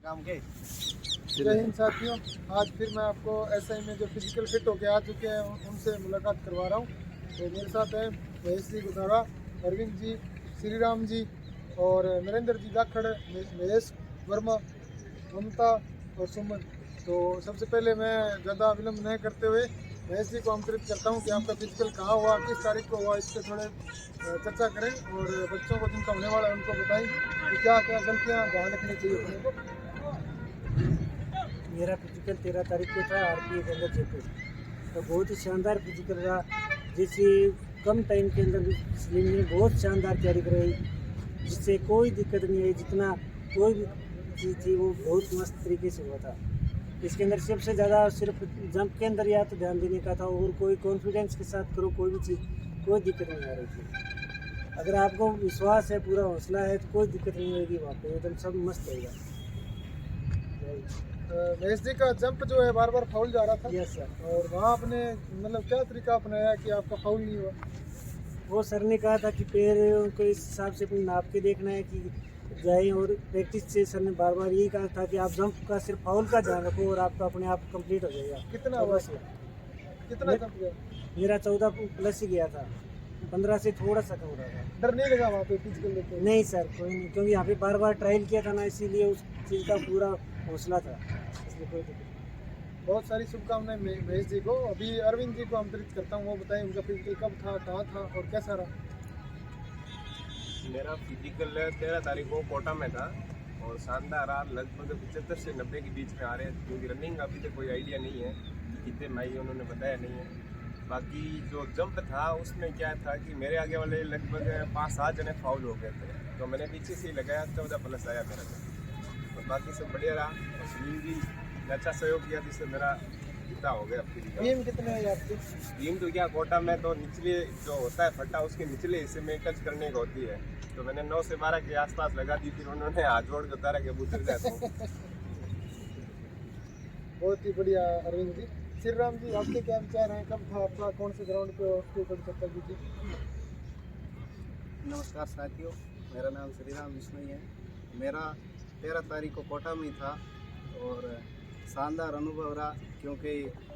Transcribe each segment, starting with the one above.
काम के। जय हिंद साथियों, आज फिर मैं आपको एसआई में जो फिजिकल फिट होके आ चुके हैं उनसे मुलाकात करवा रहा हूँ। तो मेरे साथ हैं महेश जी गुदारा, अरविंद जी, श्री राम जी और नरेंद्र जी जाखड़, महेश वर्मा, ममता और सुमन। तो सबसे पहले मैं ज़्यादा विलम्ब नहीं करते हुए महेश जी को आमंत्रित करता हूँ कि आपका फिजिकल कहाँ हुआ, किस तारीख को हुआ, इस पर थोड़े चर्चा करें और बच्चों को जिनका होने वाला है उनको बताएं कि क्या क्या गलतियाँ ध्यान रखनी चाहिए अपने को। मेरा फिजिकल 13 तारीख को था आरपीए के अंदर जयपुर। तो बहुत ही शानदार फिजिकल रहा, जिससे कम टाइम के अंदर स्लिम ने बहुत शानदार तैयारी कराई, जिससे कोई दिक्कत नहीं आई। जितना कोई भी चीज़ थी वो बहुत मस्त तरीके से हुआ था। इसके अंदर सबसे ज़्यादा सिर्फ जंप के अंदर या तो ध्यान देने का था, और कोई कॉन्फिडेंस के साथ करो, कोई भी चीज़, कोई दिक्कत नहीं आ रही थी। अगर आपको विश्वास है, पूरा हौसला है, तो कोई दिक्कत नहीं होगी वहाँ पे, एकदम सब मस्त रहेगा। महेश जी का जंप जो है बार बार फाउल जा रहा था। Yes sir. और वहाँ आपने मतलब क्या तरीका अपनाया कि आपका फाउल नहीं हुआ? वो सर ने कहा था कि पैर को इस हिसाब से अपनी नाप के देखना है कि जाए, और प्रैक्टिस से सर ने बार बार यही कहा था कि आप जंप का सिर्फ फाउल का ध्यान रखो और आपका अपने आप कंप्लीट हो जाएगा। कितना हुआ? कितना जंप गया? मेरा 14 प्लस ही गया था, 15 से थोड़ा सा कम रहा था। डर नहीं लगा वहाँ पे फिजिकल लेके? नहीं सर, कोई नहीं, क्योंकि यहाँ पे बार बार ट्रायल किया था ना, इसीलिए उस चीज़ का पूरा हौसला था, इसलिए कोई दिक्कत नहीं। बहुत सारी शुभकामनाएं महेश जी को। अभी अरविंद जी को आमंत्रित करता हूँ, वो बताएं उनका फिजिकल कब था, कहाँ था और कैसा रहा। मेरा फिजिकल 13 तारीख को कोटा में था और शानदार रहा। लगभग 75 से 90 के बीच में आ रहे हैं, क्योंकि रनिंग अभी तक कोई आइडिया नहीं है कि कितने माई उन्होंने बताया नहीं है। बाकी जो जंप था उसमें क्या था कि मेरे आगे वाले लगभग 5-7 जने फाउल हो गए थे, तो मैंने पीछे से ही लगाया, 14 प्लस आया मेरा। तो बाकी सब बढ़िया रहा और सुनील जी ने अच्छा सहयोग किया, जिससे मेरा इतना हो गया। टीम कितने है आपकी? टीम तो क्या, कोटा में तो निचले जो होता है फट्टा, उसके निचले हिस्से में टच करने की होती है, तो मैंने 9 से 12 के आसपास लगा दी, फिर उन्होंने हाथ जोड़ के उतारा कि अब उतर जाता हूँ। बहुत ही बढ़िया अरविंद जी। श्री राम जी, आपके क्या विचार हैं? कब था आपका, कौन से ग्राउंड पे, उसके ऊपर चर्चा कीजिए। नमस्कार साथियों, मेरा नाम श्री राम विष्णु है। मेरा 13 तारीख को कोटा में था और शानदार अनुभव रहा, क्योंकि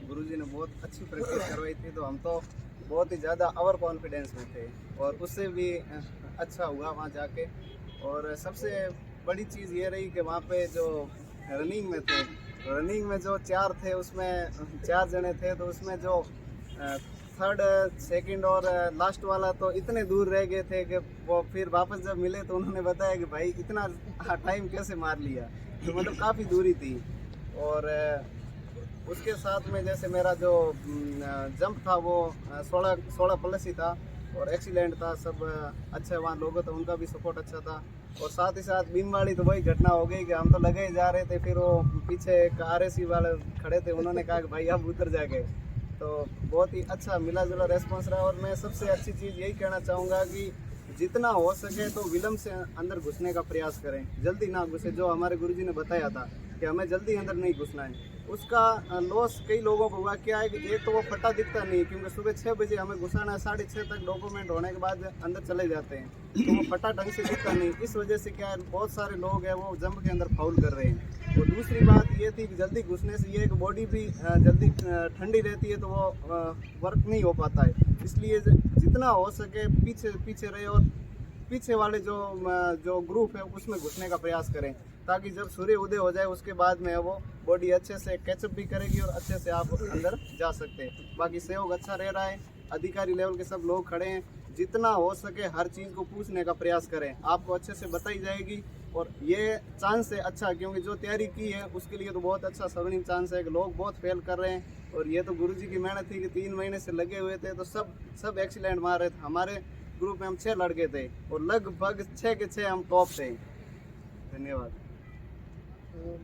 गुरुजी ने बहुत अच्छी प्रैक्टिस करवाई थी, तो हम तो बहुत ही ज़्यादा ओवर कॉन्फिडेंस में थे और उससे भी अच्छा हुआ वहाँ जाके। और सबसे बड़ी चीज़ ये रही कि वहाँ पे जो रनिंग में थे, रनिंग में जो 4 थे उसमें 4 जने थे, तो उसमें जो थर्ड, सेकंड और लास्ट वाला तो इतने दूर रह गए थे कि वो फिर वापस जब मिले तो उन्होंने बताया कि भाई इतना टाइम कैसे मार लिया, तो मतलब काफ़ी दूरी थी। और उसके साथ में जैसे मेरा जो जंप था वो 16 प्लस ही था और एक्सीलेंट था, सब अच्छा। वहाँ लोगों तो उनका भी सपोर्ट अच्छा था। और साथ ही साथ बीम वाली तो वही घटना हो गई कि हम तो लगे ही जा रहे थे, फिर वो पीछे एक RSC वाले खड़े थे, उन्होंने कहा कि भाई आप उतर जाके। तो बहुत ही अच्छा मिला जुला रेस्पॉन्स रहा। और मैं सबसे अच्छी चीज़ यही कहना चाहूँगा कि जितना हो सके तो विलम्ब से अंदर घुसने का प्रयास करें, जल्दी ना घुसे। जो हमारे गुरुजी ने बताया था कि हमें जल्दी अंदर नहीं घुसना है, उसका लॉस कई लोगों को हुआ। क्या है कि एक तो वो फटा दिखता नहीं, क्योंकि सुबह 6 बजे हमें घुसाना है, 6:30 तक डॉक्यूमेंट होने के बाद अंदर चले जाते हैं, तो वो फटा ढंग से दिखता नहीं। इस वजह से क्या है, बहुत सारे लोग हैं वो जंप के अंदर फाउल कर रहे हैं। और दूसरी बात ये थी कि जल्दी घुसने से ये कि बॉडी भी जल्दी ठंडी रहती है, तो वो वर्क नहीं हो पाता है। इसलिए जितना हो सके पीछे रहे और पीछे वाले जो ग्रुप है उसमें घुसने का प्रयास करें, ताकि जब सूर्य उदय हो जाए उसके बाद में वो बॉडी अच्छे से कैचअप भी करेगी और अच्छे से आप अंदर जा सकते हैं। बाकी सहयोग अच्छा रह रहा है, अधिकारी लेवल के सब लोग खड़े हैं। जितना हो सके हर चीज़ को पूछने का प्रयास करें, आपको अच्छे से बताई जाएगी। और ये चांस है अच्छा, क्योंकि जो तैयारी की है उसके लिए तो बहुत अच्छा स्वर्णिम चांस है कि लोग बहुत फेल कर रहे हैं। और ये तो गुरुजी की मेहनत थी कि 3 महीने से लगे हुए थे, तो सब एक्सीलेंट मार रहे थे। हमारे ग्रुप में हम 6 लड़के थे और लगभग 6 के 6 हम टॉप थे। धन्यवाद।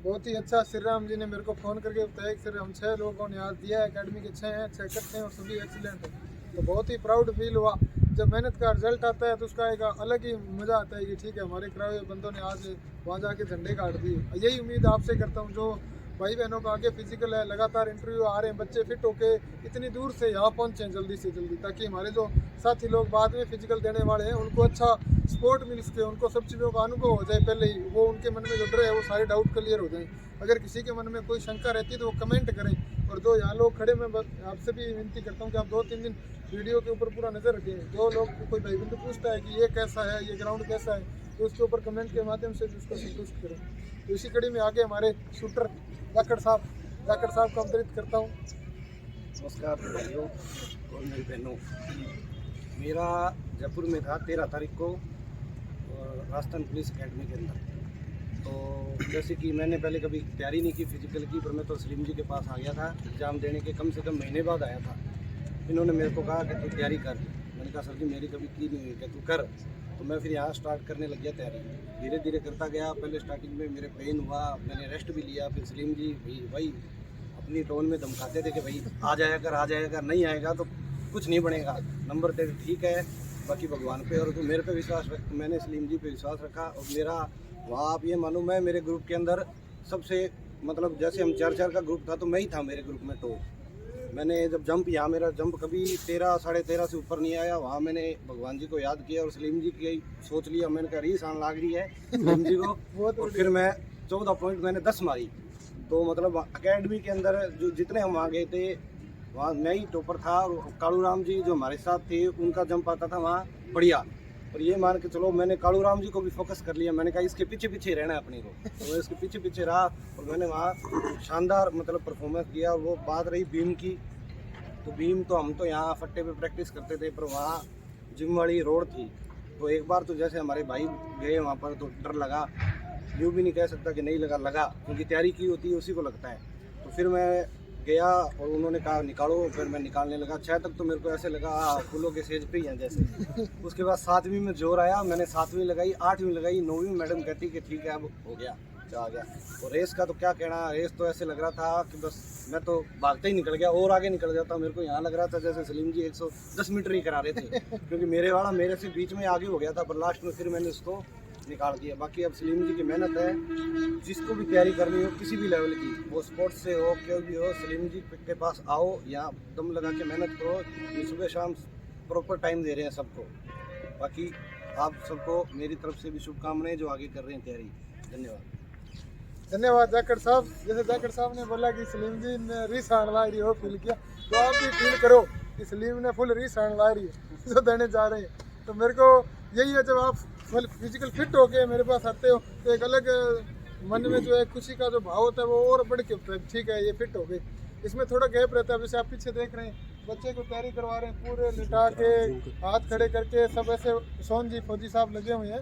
बहुत ही अच्छा। श्री राम जी ने मेरे को फ़ोन करके बताया कि सर हम 6 लोगों ने आज दिया है, अकेडमी के 6 हैं, 6 इकट्ठे हैं और सभी एक्सीलेंट हैं। तो बहुत ही प्राउड फील हुआ। जब मेहनत का रिजल्ट आता है तो उसका एक अलग ही मज़ा आता है कि ठीक है, हमारे कराए हुए बंदों ने आज वहाँ जाके झंडे गाड़ दिए। यही उम्मीद आपसे करता हूँ, जो भाई बहनों का आगे फिजिकल है, लगातार इंटरव्यू आ रहे हैं, बच्चे फिट होके इतनी दूर से यहाँ पहुँचे जल्दी से जल्दी, ताकि हमारे जो साथी लोग बाद में फिजिकल देने वाले हैं उनको अच्छा सपोर्ट मिल सके, उनको सब चीज़ों का अनुभव हो जाए पहले ही, वो उनके मन में जो डर है वो सारे डाउट क्लियर हो जाए। अगर किसी के मन में कोई शंका रहती है तो वो कमेंट करें, और जो यहाँ लोग खड़े मैं आपसे भी विनती करता हूँ कि आप 2-3 दिन वीडियो के ऊपर पूरा नज़र रखें। जो लोग कोई भाई बंधु पूछता है कि ये कैसा है, ये ग्राउंड कैसा है, तो उसके ऊपर कमेंट के माध्यम से भी उसको संतुष्ट करें। तो इसी कड़ी में आगे हमारे शूटर जाखड़ साहब को आमंत्रित करता हूँ। नमस्कार भाइयों और मेरी बहनों, मेरा जयपुर में था 13 तारीख को राजस्थान पुलिस एकेडमी के अंदर। तो जैसे कि मैंने पहले कभी तैयारी नहीं की फिजिकल की, पर मैं तो सलीम जी के पास आ गया था एग्ज़ाम देने के कम से कम महीने बाद आया था। इन्होंने मेरे को कहा कि तू तैयारी कर। मैंने कहा सर जी मेरी कभी की नहीं हुई, कि तू कर। तो मैं फिर यहाँ स्टार्ट करने लग गया तैयारी, धीरे धीरे करता गया। पहले स्टार्टिंग में मेरे पेन हुआ, मैंने रेस्ट भी लिया। फिर सलीम जी भाई अपनी टोन में धमकाते थे कि भाई आ जाएगा, नहीं आएगा तो कुछ नहीं बनेगा, नंबर तेरे ठीक है, बाकी भगवान पे और तू मेरे पे विश्वास रख। मैंने सलीम जी पे विश्वास रखा और मेरा वहाँ आप ये मानो मैं मेरे ग्रुप के अंदर सबसे मतलब जैसे हम 4 का ग्रुप था तो मैं ही था मेरे ग्रुप में। तो मैंने जब जंप यहाँ मेरा जंप कभी 13 साढ़े 13 से ऊपर नहीं आया। वहाँ मैंने भगवान जी को याद किया और सलीम जी की सोच लिया। मैंने कहा रीस आने लग रही है सलीम जी को और फिर मैं 14 पॉइंट मैंने 10 मारी। तो मतलब अकेडमी के अंदर जो जितने हम वहाँ गए थे वहाँ मैं ही टॉपर था और कालू राम जी जो हमारे साथ थे उनका जंप आता था वहाँ बढ़िया। और ये मान के चलो मैंने कालू राम जी को भी फोकस कर लिया। मैंने कहा इसके पीछे पीछे रहना है अपने को, तो मैं इसके पीछे रहा और मैंने वहाँ शानदार मतलब परफॉर्मेंस दिया। और वो बात रही बीम की, तो बीम तो हम तो यहाँ फट्टे पे प्रैक्टिस करते थे, पर वहाँ जिम वाली रोड थी। तो एक बार तो जैसे हमारे भाई गए वहाँ पर तो डर लगा, यूँ भी नहीं कह सकता कि नहीं लगा, क्योंकि तैयारी की होती है उसी को लगता है। तो फिर मैं गया और उन्होंने कहा निकालो, फिर मैं निकालने लगा। 6 तक तो मेरे को ऐसे लगा फूलों के सेज पे ही हैं जैसे। उसके बाद 7वीं में जोर आया, मैंने 7वीं लगाई, 8वीं लगाई, 9वीं मैडम कहती कि ठीक है अब हो गया, आ गया। और रेस का तो क्या कहना, रेस तो ऐसे लग रहा था कि बस मैं तो भागते ही निकल गया और आगे निकल जाता। मेरे को यहाँ लग रहा था जैसे सलीम जी 110 मीटर ही करा रहे थे, क्योंकि मेरे वाला मेरे से बीच में आगे हो गया था, पर लास्ट में फिर मैंने उसको निकाल दिया। बाकी अब सलीम जी की मेहनत है, जिसको भी तैयारी करनी हो किसी भी लेवल की, वो स्पोर्ट्स से हो कोई भी हो, सलीम जी के पास आओ, यहाँ दम लगा के मेहनत करो। ये सुबह शाम प्रॉपर टाइम दे रहे हैं सबको। बाकी आप सबको मेरी तरफ से भी शुभकामनाएं जो आगे कर रहे हैं तैयारी। धन्यवाद जाखड़ साहब। जैसे जाखड़ साहब ने बोला कि सलीम जी ने रीस आने ला रही हो फील किया, तो आप भी फील करो कि सलीम ने फुल रीस आने ला रही है जो देने जा रहे हैं। तो मेरे को यही है, जब आप फिजिकल फिट होके मेरे पास आते हो तो एक अलग मन में जो है खुशी का जो भाव होता है वो और बढ़ के उठता है। ठीक है ये फिट हो गए, इसमें थोड़ा गैप रहता है। जैसे आप पीछे देख रहे हैं बच्चे को तैयारी करवा रहे हैं, पूरे लिटा के हाथ खड़े करके सब ऐसे सोन जी फौजी साहब लगे हुए हैं।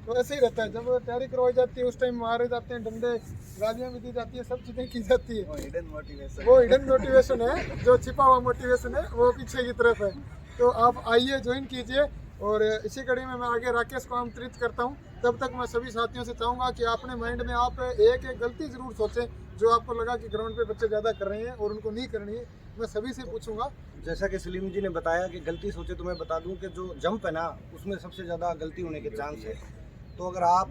तो ऐसे ही रहता है, जब तैयारी करवाई जाती है उस टाइम मारे जाते हैं डंडे, गालियाँ भी दी जाती है, सब चीज़ें की जाती है। वो हिडन मोटिवेशन है, जो छिपा हुआ मोटिवेशन है वो पीछे की तरफ है। तो आप आइए ज्वाइन कीजिए। और इसी कड़ी में मैं आगे राकेश को आमंत्रित करता हूं। तब तक मैं सभी साथियों से चाहूँगा कि अपने माइंड में आप एक गलती ज़रूर सोचें जो आपको लगा कि ग्राउंड पे बच्चे ज़्यादा कर रहे हैं और उनको नहीं करनी है। मैं सभी से पूछूंगा। जैसा कि सलीम जी ने बताया कि गलती सोचे, तो मैं बता दूं कि जो जंप है ना उसमें सबसे ज़्यादा गलती होने के चांस है। तो अगर आप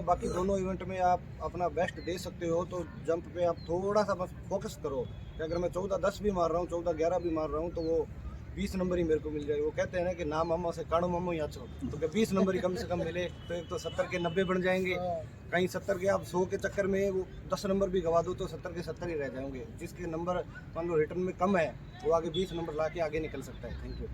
बाकी दोनों इवेंट में आप अपना बेस्ट दे सकते हो तो जंप पे आप थोड़ा सा बस फोकस करो कि अगर मैं 14-10 भी मार रहा हूँ, 14-11 भी मार रहा हूँ, तो वो 20 नंबर ही मेरे को मिल जाए। वो कहते हैं ना कि ना मामा से काणो मामो या छो, तो क्या 20 नंबर ही कम से कम मिले तो एक तो 70 के 90 बन जाएंगे। कहीं 70 के आप 100 के चक्कर में वो 10 नंबर भी गवा दो तो 70 के 70 ही रह जाएंगे। जिसके नंबर मान लो रिटर्न में कम है वो आगे 20 नंबर ला के आगे निकल सकता है। Thank you.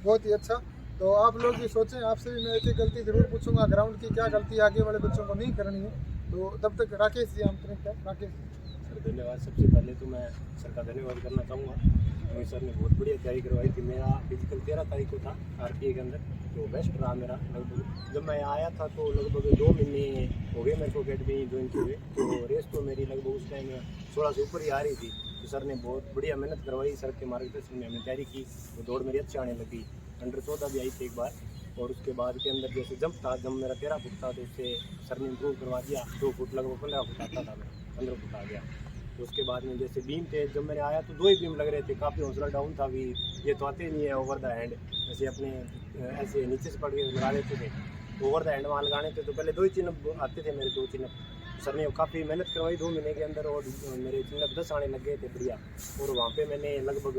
बहुत ही अच्छा। तो आप लोग भी सोचें, आपसे भी मैं एक गलती ज़रूर पूछूंगा, ग्राउंड की क्या गलती आगे वाले बच्चों को नहीं करनी है। तो तब तक राकेश जी आमंत्रित है। राकेश सर धन्यवाद। सबसे पहले तो मैं सर का धन्यवाद करना चाहूँगा। मोहित सर ने बहुत बढ़िया तैयारी करवाई थी। मेरा फिजिकल 13 तारीख को था आरपीए के अंदर, तो बेस्ट रहा मेरा लगभग। जब मैं आया था तो लगभग 2 महीने हो गए मेरे को अकेडमी ज्वाइन किए हुए। तो रेस तो मेरी लगभग उस टाइम 16 से ऊपर ही आ रही थी। तो सर ने बहुत बढ़िया मेहनत करवाई, सर के मार्गदर्शन में हमने तैयारी की, तो दौड़ मेरी अच्छी आने लगी। अंडर 14 भी आई थी एक बार। और उसके बाद के अंदर जैसे जंप था, जब मेरा 13 फुट था तो उससे सर ने इम्प्रूव करवा दिया। 2 फुट लगभग 15 फुट आता था, मैं 15 फुट आ गया। तो उसके बाद में जैसे बीम थे, जब मैंने आया तो 2 ही बीम लग रहे थे, काफ़ी हौसला डाउन था भी, ये तो आते नहीं है ओवर द हैंड, जैसे अपने ऐसे नीचे से पड़ के लगा लेते थे। ओवर द हैंड वहाँ लगाने थे तो पहले 2 ही चिन्ह आते थे मेरे, 2 चिन्ह सर ने काफ़ी मेहनत करवाई 2 महीने के अंदर और मेरे चिन्ह 10 आने लग गए थे बढ़िया। और वहाँ पे मैंने लगभग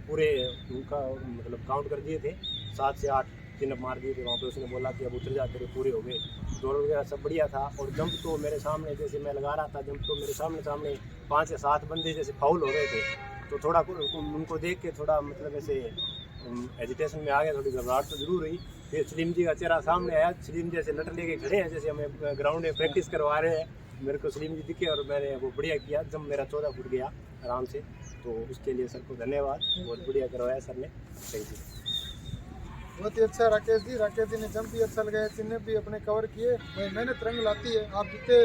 पूरे उनका मतलब काउंट कर दिए थे, 7 से 8 चिन्ह मार दिए थे वहाँ पे। उसने बोला कि अब उतर जा, तेरे पूरे हो गए। दौड़ वगैरह सब बढ़िया था। और जंप तो मेरे सामने जैसे मैं लगा रहा था जंप तो मेरे सामने 5 या 7 बंदे जैसे फाउल हो रहे थे, तो थोड़ा उनको देख के थोड़ा मतलब ऐसे एजिटेशन में आ गया, थोड़ी घबराहट तो जरूर रही। फिर सलीम जी का चेहरा सामने आया, सलीम जैसे लट लेके खड़े हैं जैसे हमें ग्राउंड में प्रैक्टिस करवा रहे हैं। मेरे को सलीम जी दिखे और मैंने वो बढ़िया किया, जब मेरा 14 फुट गया आराम से। तो उसके लिए सर को धन्यवाद, बहुत बढ़िया करवाया सर ने, थैंक यू। बहुत ही अच्छा राकेश जी ने जंप भी अच्छा लगाया, चिन्ह भी अपने कवर किए। भाई मेहनत रंग लाती है, आप जितने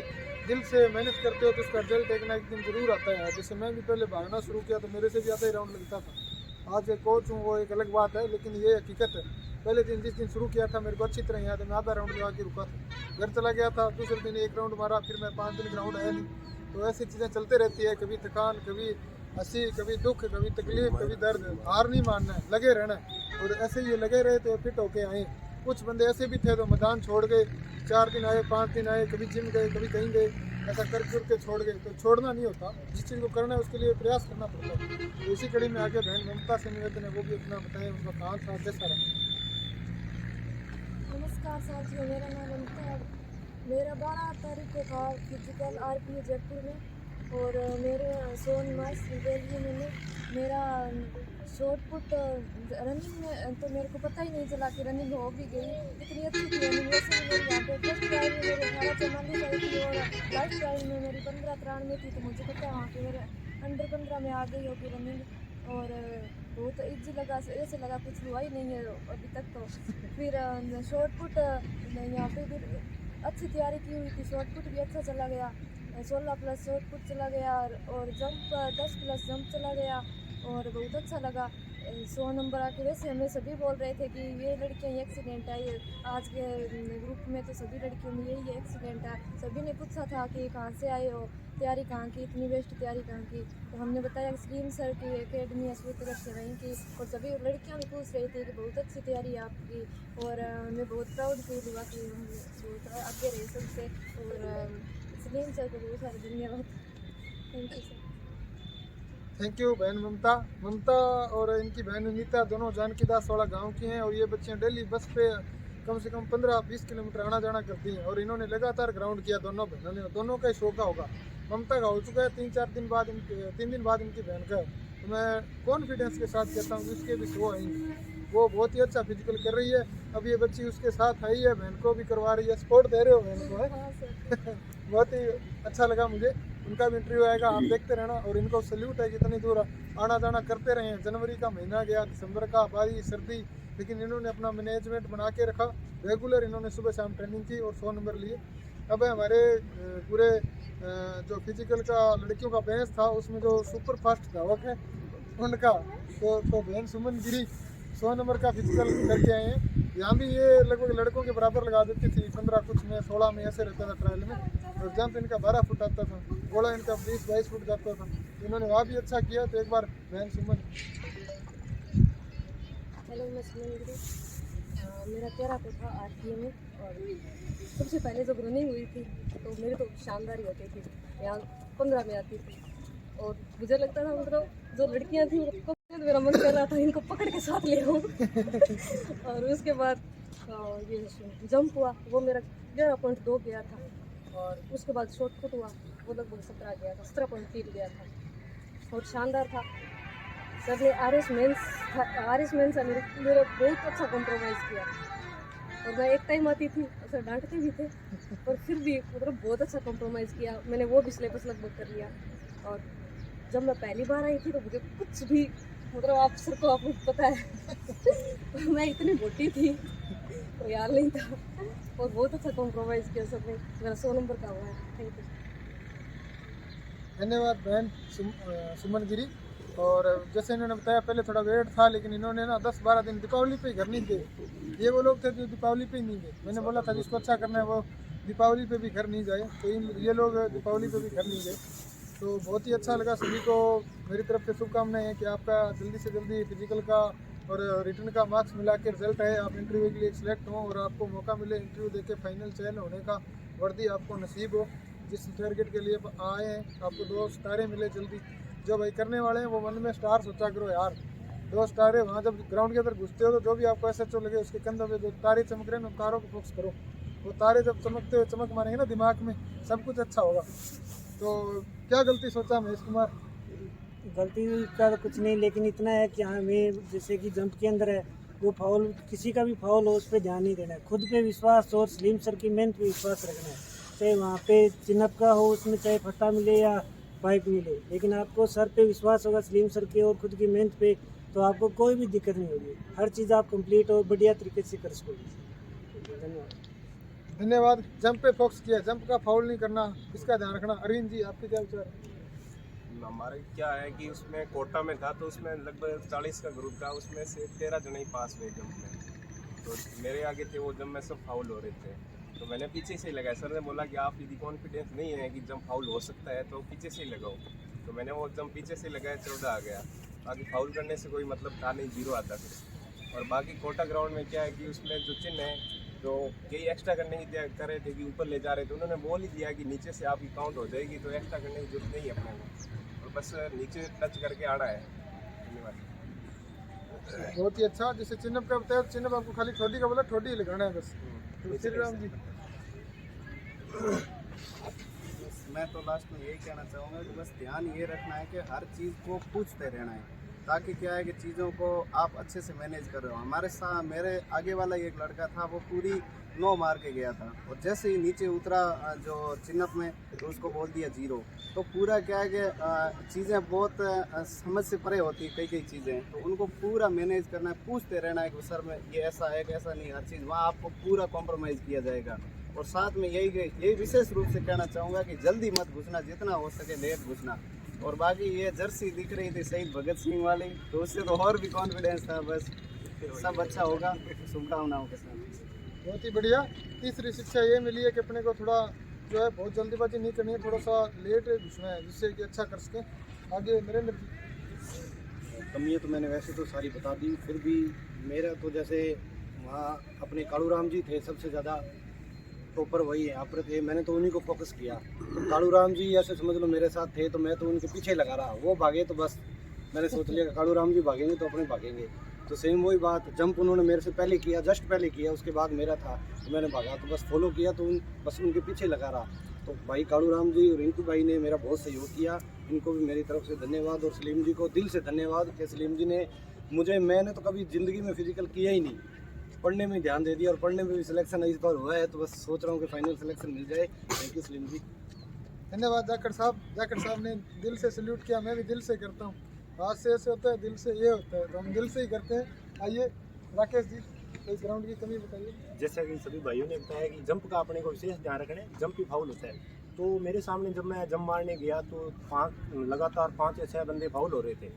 दिल से मेहनत करते हो तो उसका रिजल्ट एक ना एक दिन जरूर आता है। जैसे मैं भी पहले भागना शुरू किया तो मेरे से भी ज़्यादा ही राउंड लगता था। आज एक कोच हूँ वो एक अलग बात है, लेकिन ये हकीकत है। पहले दिन जिस दिन शुरू किया था मेरे को अच्छी तरह याद है, मैं आधा राउंड लगा के रुका था, घर चला गया था। दूसरे दिन 1 राउंड मारा, फिर मैं 5 दिन ग्राउंड आया नहीं। तो ऐसी चीज़ें चलते रहती है, कभी थकान, कभी हंसी, कभी दुख, कभी तकलीफ, कभी दर्द। हार नहीं मानना है, लगे रहना है। और ऐसे ये लगे रहे तो फिट होके आए। कुछ बंदे ऐसे भी थे तो मैदान छोड़ गए, 4 दिन आए, 5 दिन आए, कभी जिम गए, कभी कहीं गए, ऐसा कर के छोड़ गए। तो छोड़ना नहीं होता, जिस चीज़ को करना है उसके लिए प्रयास करना पड़ता है। तो इसी कड़ी में आगे बहन ममता से निवेदन है वो भी अपना बताएं, उनका कहाँ था, कैसा रहा। नमस्कार साथियों, मेरा नाम ममता है। मेरा 12 तारीख को था फिजिकल आरपीए जयपुर में, और मेरे 100 मार्क्स ले लिए मैंने। मेरा शॉर्ट पुट रनिंग में तो मेरे को पता ही नहीं चला कि रनिंग हो भी गई, इतनी अच्छी थी रनिंग। वैसे भी मेरी यहाँ पे फर्स्ट प्राइज में मेरी 1844 आई थी और लास्ट प्राइज में मेरी 1593 थी। तो मुझे पता है वहाँ पे मेरे अंडर 15 में आ गई होगी रनिंग। और बहुत ईजी लगा, ऐसे लगा कुछ हुआ ही नहीं है अभी तक। तो फिर शॉर्ट पुट यहाँ पे भी अच्छी तैयारी की हुई थी, शॉर्ट पुट भी अच्छा चला गया, 16 प्लस शॉर्ट पुट चला गया, और जंप 10 प्लस जंप चला गया और बहुत अच्छा लगा। 100 नंबर आके वैसे हमें सभी बोल रहे थे कि ये लड़कियां एक्सीडेंट है, आज के ग्रुप में तो सभी लड़कियों में यही एक्सीडेंट है। सभी ने पूछा था कि कहाँ से आए हो, तैयारी कहाँ की, इतनी बेस्ट तैयारी कहाँ की। तो हमने बताया सलीम सर की एकेडमी है सूत्रगढ़ से वहीं की। और सभी लड़कियां भी पूछ रही थी कि बहुत अच्छी तैयारी है आपकी, और हमें बहुत प्राउड फील हुआ कि हम आगे रहे सबसे। और सलीम सर को बहुत सारे धन्यवाद, thank you sir. Thank you बहन ममता और इनकी बहन नीता, दोनों जानकी दास वाला गाँव की हैं। और ये बच्चियाँ डेली बस पे कम से कम 15-20 किलोमीटर आना जाना करती हैं। और इन्होंने लगातार ग्राउंड किया, दोनों बहनों ने। दोनों का ही शौक होगा। ममता का हो चुका है 3 दिन बाद इनकी बहन का है। तो मैं कॉन्फिडेंस के साथ कहता हूँ कि उसके भी 100 आएंगे। वो बहुत ही अच्छा फिजिकल कर रही है। अब ये बच्ची उसके साथ आई है, बहन को भी करवा रही है, सपोर्ट दे रहे हो बहन को, है बहुत ही अच्छा लगा मुझे। उनका भी इंटरव्यू आएगा, आप देखते रहना। और इनको सल्यूट है कि इतनी दूर आना जाना करते रहे हैं। जनवरी का महीना गया, दिसंबर का, बारिश, सर्दी, लेकिन इन्होंने अपना मैनेजमेंट बना के रखा। रेगुलर इन्होंने सुबह शाम ट्रेनिंग की और 100 नंबर लिए। अब हमारे पूरे जो फिजिकल का लड़कियों का बैच था उसमें जो सुपर फास्ट धावक है उनका तो बहन सुमन गिरी 100 नंबर का फिजिकल करके आए हैं। यहाँ भी ये लगभग लड़कों के बराबर लगा देती थी, 15 कुछ में, 16 में ऐसे रहता था ट्रायल में। और जंप इनका 12 फुट आता था, गोला इनका 20-22 फुट जाता था। इन्होंने वहाँ भी अच्छा किया। तो एक बार बहन सुमन। हेलो, मैं सुमन गिरी। मेरा 13 को था आरपीए में, और सबसे पहले जब रनिंग हुई थी तो मेरी तो शानदार ही होती थी, यहाँ 15 में आती थी। और मुझे लगता था मतलब जो लड़कियाँ थी उनको मेरा मन कर रहा था इनको पकड़ के साथ ले आऊँ। और उसके बाद ये जंप हुआ, वो मेरा 11.2 गया था। और उसके बाद शॉर्ट पुट हुआ, वो लगभग 17 गया था, 17.3 गया था और शानदार था। सर ने आर एस मेंस मेरा बहुत अच्छा कॉम्प्रोमाइज़ किया। और मैं एक टाइम आती थी, सर डांटते भी थे, पर फिर भी मतलब बहुत अच्छा कॉम्प्रोमाइज़ किया। मैंने वो भी सिलेबस लगभग कर लिया। और जब मैं पहली बार आई थी तो मुझे कुछ भी मतलब आप सर को आपको पता है मैं इतनी मोटी थी तो यार नहीं था। और बहुत अच्छा कॉम्प्रोमाइज़ किया सर ने, मेरा 100 नंबर का हुआ है। थैंक यू, धन्यवाद बहन सुमन गिरी। और जैसे इन्होंने बताया पहले थोड़ा वेट था, लेकिन इन्होंने ना 10-12 दिन दीपावली पे घर नहीं गए। ये वो लोग थे जो दीपावली पे ही नहीं गए। मैंने बोला था जिसको अच्छा करना है वो दीपावली पे भी घर नहीं जाए, तो ये लोग दीपावली पे भी घर नहीं गए। तो बहुत ही अच्छा लगा। सभी को मेरी तरफ से शुभकामनाएं हैं कि आपका जल्दी से जल्दी फिजिकल का और रिटर्न का मार्क्स मिला के रिजल्ट है, आप इंटरव्यू के लिए सिलेक्ट हों और आपको मौका मिले इंटरव्यू देके फाइनल चयन होने का, वर्दी आपको नसीब हो। जिस टारगेट के लिए आए हैं आपको 2 सितारे मिले जल्दी। जो भाई करने वाले हैं वो मन में स्टार सोचा करो यार, 2 सितारे। वहाँ जब ग्राउंड के अंदर घुसते हो तो जो भी आपको SHO लगे उसके कंधों पे जो तारे चमक रहे हैं उन तारों को फोकस करो। वो तारे जब चमकते हुए चमक मारेंगे ना दिमाग में, सब कुछ अच्छा होगा। तो क्या गलती सोचा महेश कुमार? गलती का तो कुछ नहीं, लेकिन इतना है कि हमें जैसे कि जंप के अंदर है वो फाउल, किसी का भी फाउल हो उस पर ध्यान नहीं देना है, खुद पे विश्वास और सलीम सर की मेहनत पे विश्वास रखना है। चाहे वहाँ पे चिनअप का हो, उसमें चाहे फट्टा मिले या पाइप मिले, लेकिन आपको सर पे विश्वास होगा, सलीम सर के और खुद की मेहनत पे, तो आपको कोई भी दिक्कत नहीं होगी। हर चीज़ आप कंप्लीट और बढ़िया तरीके से कर सकोगे। धन्यवाद। धन्यवाद। जंप पे फोकस किया, जंप का फाउल नहीं करना, इसका ध्यान रखना। अरविंद जी आपके क्या विचार है? हमारे क्या है कि उसमें कोटा में था तो उसमें लगभग 40 का ग्रुप था, उसमें से 13 जने ही पास हुए जंप में। तो मेरे आगे थे वो, जब में सब फाउल हो रहे थे तो मैंने पीछे से ही लगाया। सर ने बोला कि आप यदि कॉन्फिडेंस नहीं है कि जंप फाउल हो सकता है तो पीछे से ही लगाओ। तो मैंने वो जंप पीछे से लगाया, 14 आ गया। बाकी फाउल करने से कोई मतलब था नहीं, 0 आता फिर। और बाकी कोटा ग्राउंड में क्या है कि उसमें जो चिन्ह है, जो कई एक्स्ट्रा करने की कर रहे थे कि ऊपर ले जा रहे थे, उन्होंने बोल ही दिया कि नीचे से आपकी काउंट हो जाएगी, तो एक्स्ट्रा करने की जरूरत नहीं है अपने को, और बस नीचे टच करके आना है। धन्यवाद। बहुत ही अच्छा। जैसे चिन्ह का बताया, चिन्ह आपको खाली ठोडी का बोला, ठोडी ही लगाना है बस। तो श्री राम जी मैं तो लास्ट में यही कहना चाहूँगा कि बस ध्यान ये रखना है कि हर चीज़ को पूछते रहना है, ताकि क्या है कि चीज़ों को आप अच्छे से मैनेज कर रहे हो। हमारे साथ मेरे आगे वाला एक लड़का था, वो पूरी 9 मार के गया था, और जैसे ही नीचे उतरा जो चिन्हप में, तो उसको बोल दिया 0। तो पूरा क्या है कि चीज़ें बहुत समझ से परे होती है, कई चीज़ें, तो उनको पूरा मैनेज करना है, पूछते रहना है कि सर में ये ऐसा है कि ऐसा नहीं। हर चीज़ वहाँ आपको पूरा कॉम्प्रोमाइज़ किया जाएगा। और साथ में यही विशेष रूप से कहना चाहूँगा कि जल्दी मत घुसना, जितना हो सके लेट घुसना। और बाकी ये जर्सी दिख रही थी शहीद भगत सिंह वाली, तो उससे तो और भी कॉन्फिडेंस था। बस सब अच्छा होगा, शुभकामनाओं के साथ। बहुत ही बढ़िया। तीसरी शिक्षा ये मिली है कि अपने को थोड़ा जो है बहुत जल्दीबाजी नहीं करनी है, थोड़ा सा लेट घुसना है, जिससे कि अच्छा कर सके। आगे नरेंद्र जी। कमियाँ तो मैंने वैसे तो सारी बता दी, फिर भी मेरा तो जैसे वहाँ अपने कालू राम जी थे, सबसे ज़्यादा टॉपर वही है, आप थे, मैंने तो उन्हीं को फोकस किया। तो कालू राम जी ऐसे समझ लो मेरे साथ थे, तो मैं तो उनके पीछे लगा रहा, वो भागे तो बस मैंने सोच लिया कि कालू राम जी भागेंगे तो अपने भागेंगे। तो सेम वही बात, जंप उन्होंने मेरे से पहले किया, जस्ट पहले किया, उसके बाद मेरा था, तो मैंने भागा, तो बस फॉलो किया, तो बस उनके पीछे लगा रहा। तो भाई कालू राम जी और रिंकू भाई ने मेरा बहुत सहयोग किया, इनको भी मेरी तरफ से धन्यवाद। और सलीम जी को दिल से धन्यवाद कि सलीम जी ने मैंने तो कभी ज़िंदगी में फिजिकल किया ही नहीं, पढ़ने में ध्यान दे दिया, और पढ़ने में भी सिलेक्शन इस बार हुआ है, तो बस सोच रहा हूँ कि फाइनल सिलेक्शन मिल जाए। थैंक यू सलीम जी। धन्यवाद जाकर साहब। जाकर साहब ने दिल से सल्यूट किया, मैं भी दिल से करता हूँ। हाथ से ऐसे होता है, दिल से ये होता है, तो हम दिल से ही करते हैं। आइए राकेश जी, कोई ग्राउंड की कमी बताइए। जैसा कि सभी भाइयों ने बताया कि जंप का अपने को विशेष ध्यान रखना है, जंप ही फाउल होता है। तो मेरे सामने जब मैं जंप मारने गया तो लगातार 5 या 6 बंदे फाउल हो रहे थे।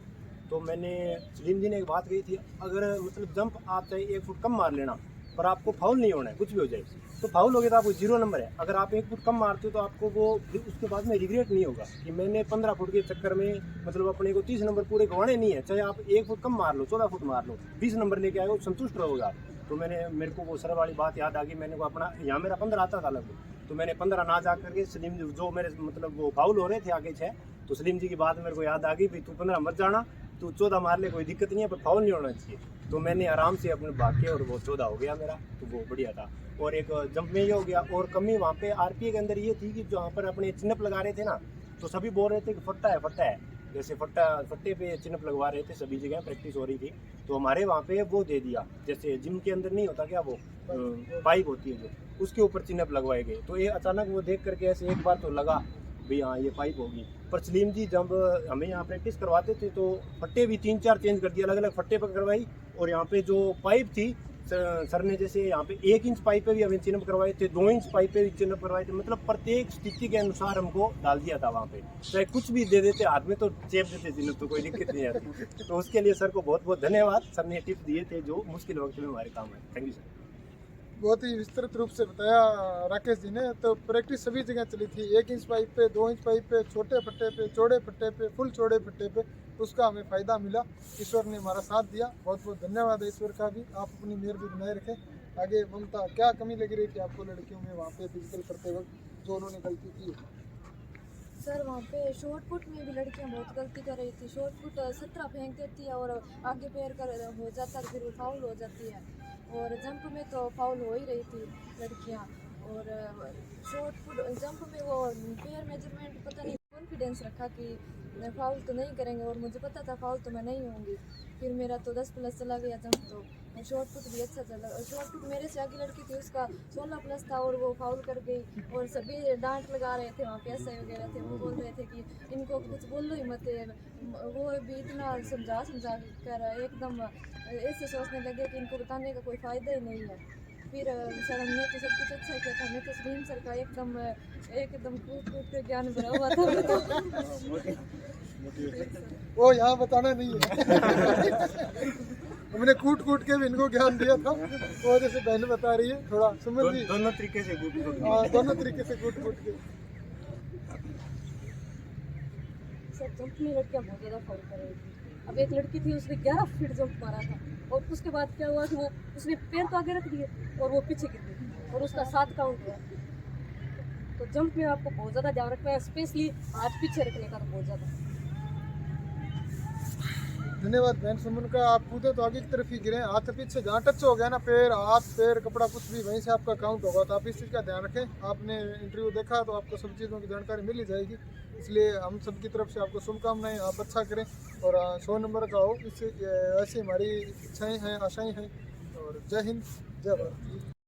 तो मैंने सलीम जी ने एक बात कही थी, अगर मतलब जंप आप चाहे 1 फुट कम मार लेना, पर आपको फाउल नहीं होना है, कुछ भी हो जाए। तो फाउल हो गया तो आपको 0 नंबर है। अगर आप 1 फुट कम मारते हो तो आपको वो उसके बाद में रिग्रेट नहीं होगा कि मैंने 15 फुट के चक्कर में मतलब अपने को 30 नंबर पूरे गंवाने नहीं है। चाहे आप 1 फुट कम मार लो, 14 फुट मार लो, 20 नंबर लेके आए हो, संतुष्ट रहोगे आप। तो मेरे को वो सर वाली बात याद आ गई। मैंने को अपना यहाँ मेरा 15 आता था लगभग, तो मैंने 15 ना जा करके सलीम जो मेरे मतलब वो फाउल हो रहे थे आगे 6, तो सलीम जी की बात मेरे को याद आ गई, भाई तू 15 मत जाना, तू 14 मार ले, कोई दिक्कत नहीं है, पर फाउल नहीं होना चाहिए। तो मैंने आराम से अपने भाग के और वो 14 हो गया मेरा, तो वो बढ़िया था। और एक जंप में ये हो गया। और कमी वहाँ पे आरपीए के अंदर ये थी कि जहाँ पर अपने चिन्हप लगा रहे थे ना, तो सभी बोल रहे थे कि फट्टा है, जैसे फट्टे पे चिन्हप लगवा रहे थे, सभी जगह प्रैक्टिस हो रही थी। तो हमारे वहाँ पे वो दे दिया, जैसे जिम के अंदर नहीं होता क्या, वो पाइप होती है जो, उसके ऊपर चिन्हप लगवाए गए। तो ये अचानक वो देख करके ऐसे एक बार तो लगा भाई हाँ ये पाइप होगी। पर सलीम जी जब हमें यहाँ प्रैक्टिस करवाते थे तो फट्टे भी 3-4 चेंज कर दिया, अलग अलग फट्टे पर करवाई। और यहाँ पे जो पाइप थी सर ने जैसे यहाँ पे 1 इंच पाइप पे भी हमें चिन्हप करवाए थे, 2 इंच पाइप पे भी चिन्हप करवाए थे, मतलब प्रत्येक स्थिति के अनुसार हमको डाल दिया था वहाँ पे। चाहे कुछ भी दे देते हाथ में तो चेप देते चिन्हप, तो कोई दिक्कत नहीं आती। तो उसके लिए सर को बहुत बहुत धन्यवाद। सर ने टिप्स दिए थे जो मुश्किल वक्त में हमारे काम है। Thank you sir. बहुत ही विस्तृत रूप से बताया राकेश जी ने। तो प्रैक्टिस सभी जगह चली थी, 1 इंच पाइप पे, 2 इंच पाइप पे, छोटे फट्टे पे, चौड़े फट्टे पे, फुल चौड़े फट्टे पे, उसका हमें फ़ायदा मिला। ईश्वर ने हमारा साथ दिया, बहुत बहुत धन्यवाद है ईश्वर का भी। आप अपनी मेहर भी बनाए रखें। आगे ममता, क्या कमी लग रही थी आपको लड़कियों में वहाँ पे फिजिकल करते वक्त जो उन्होंने गलती की? सर वहाँ पे शॉर्ट पुट में भी लड़कियाँ बहुत गलती कर रही थी। शॉर्ट पुट 17 फेंक देती है और आगे पैर कर हो जाता है, फिर वो फाउल हो जाती है। और जंप में तो फाउल हो ही रही थी लड़कियाँ। और शॉर्ट पुट जंप में वो पैर मेजरमेंट पता नहीं कॉन्फिडेंस रखा कि फाउल तो नहीं करेंगे, और मुझे पता था फाउल तो मैं नहीं होंगी। फिर मेरा तो 10+ चला गया जंप, तो शॉर्ट पुट भी अच्छा चला। और शॉर्ट पुट मेरे से आगे लड़की थी, उसका 16+ था और वो फाउल कर गई। और सभी डांट लगा रहे थे वहाँ पे, एसआई वगैरह थे, वो बोल रहे थे कि इनको कुछ बोलो ही मत। वो भी इतना समझा कर एकदम ऐसे सोचने लगे कि इनको बताने का कोई फ़ायदा ही नहीं है। फिर सर हमने तो सब कुछ अच्छा किया था। हमें तो सलीम सर का एकदम कूट के ज्ञान भरा हुआ था। वो यहाँ बताना नहीं है। हमने कूट के भी इनको ज्ञान दिया था। वो जैसे बहन बता रही है, थोड़ा समझ ली। दोनों तरीके से हाँ, दोनों तरीके से कूट के। सर जंप में लड़कियाँ बहुत ज़्यादा फाउल कर रही थी। अब एक लड़की थी, उसने 11 फीट जंप मारा था, और उसके बाद क्या हुआ कि वो उसने पैर तो आगे रख दिए और वो पीछे गिर गई, और उसका 7 काउंट हुआ। तो जंप में आपको बहुत ज़्यादा ध्यान रखना है, स्पेशली हाथ पीछे रखने का तो बहुत ज़्यादा। धन्यवाद बहन सुमन का। आप कूदे तो आगे की तरफ ही गिरे, हाथ पीछे जहाँ टच हो गया ना, पैर हाथ पैर कपड़ा कुछ भी, वहीं से आपका काउंट होगा। तो आप इस चीज़ का ध्यान रखें। आपने इंटरव्यू देखा तो आपको सब चीज़ों की जानकारी मिल ही जाएगी, इसलिए हम सब की तरफ से आपको शुभकामनाएं। आप अच्छा करें और 100 नंबर का हो, इससे ऐसी हमारी इच्छाएँ हैं, आशाएँ हैं। और जय हिंद, जय भारत।